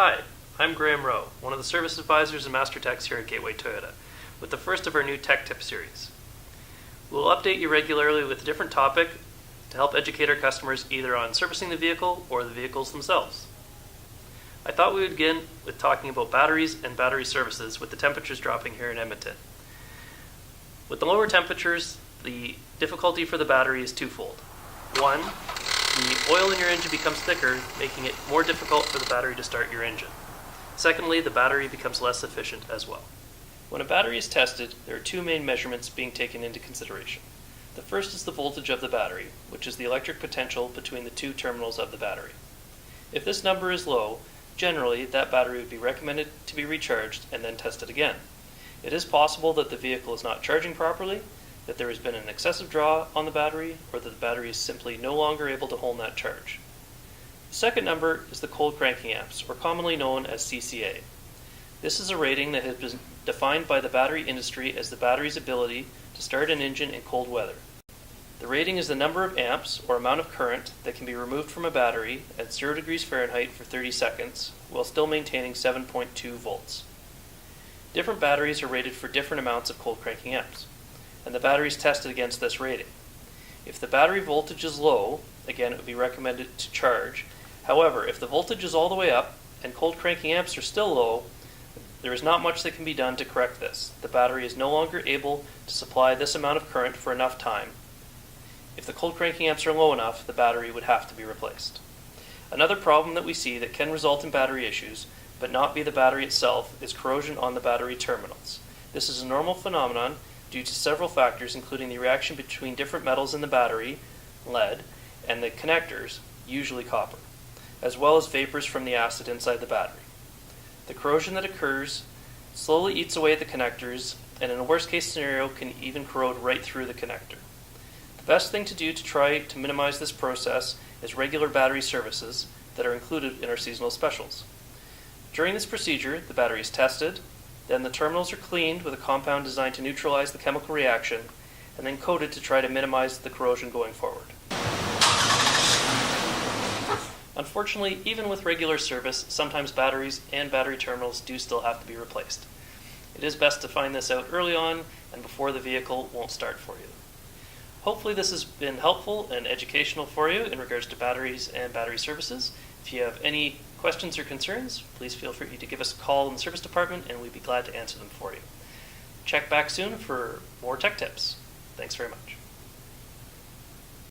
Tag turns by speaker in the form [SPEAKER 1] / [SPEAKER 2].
[SPEAKER 1] Hi, I'm Graham Rowe, one of the service advisors and master techs here at Gateway Toyota, with the first of our new Tech Tip series. We'll update you regularly with a different topic to help educate our customers either on servicing the vehicle or the vehicles themselves. I thought we would begin with talking about batteries and battery services with the temperatures dropping here in Edmonton. With the lower temperatures, the difficulty for the battery is twofold. One, the oil in your engine becomes thicker, making it more difficult for the battery to start your engine. Secondly, the battery becomes less efficient as well. When a battery is tested, there are two main measurements being taken into consideration. The first is the voltage of the battery, which is the electric potential between the two terminals of the battery. If this number is low, generally that battery would be recommended to be recharged and then tested again. It is possible that the vehicle is not charging properly, that there has been an excessive draw on the battery, or that the battery is simply no longer able to hold that charge. The second number is the cold cranking amps, or commonly known as CCA. This is a rating that has been defined by the battery industry as the battery's ability to start an engine in cold weather. The rating is the number of amps, or amount of current, that can be removed from a battery at 0 degrees Fahrenheit for 30 seconds, while still maintaining 7.2 volts. Different batteries are rated for different amounts of cold cranking amps, and the battery is tested against this rating. If the battery voltage is low, again it would be recommended to charge. However, if the voltage is all the way up and cold cranking amps are still low, there is not much that can be done to correct this. The battery is no longer able to supply this amount of current for enough time. If the cold cranking amps are low enough, the battery would have to be replaced. Another problem that we see that can result in battery issues, but not be the battery itself, is corrosion on the battery terminals. This is a normal phenomenon due to several factors, including the reaction between different metals in the battery, lead, and the connectors, usually copper, as well as vapors from the acid inside the battery. The corrosion that occurs slowly eats away at the connectors, and in a worst case scenario can even corrode right through the connector. The best thing to do to try to minimize this process is regular battery services that are included in our seasonal specials. During this procedure, the battery is tested, then the terminals are cleaned with a compound designed to neutralize the chemical reaction, and then coated to try to minimize the corrosion going forward. Unfortunately, even with regular service, sometimes batteries and battery terminals do still have to be replaced. It is best to find this out early on and before the vehicle won't start for you. Hopefully this has been helpful and educational for you in regards to batteries and battery services. If you have any questions or concerns, please feel free to give us a call in the service department and we'd be glad to answer them for you. Check back soon for more tech tips. Thanks very much.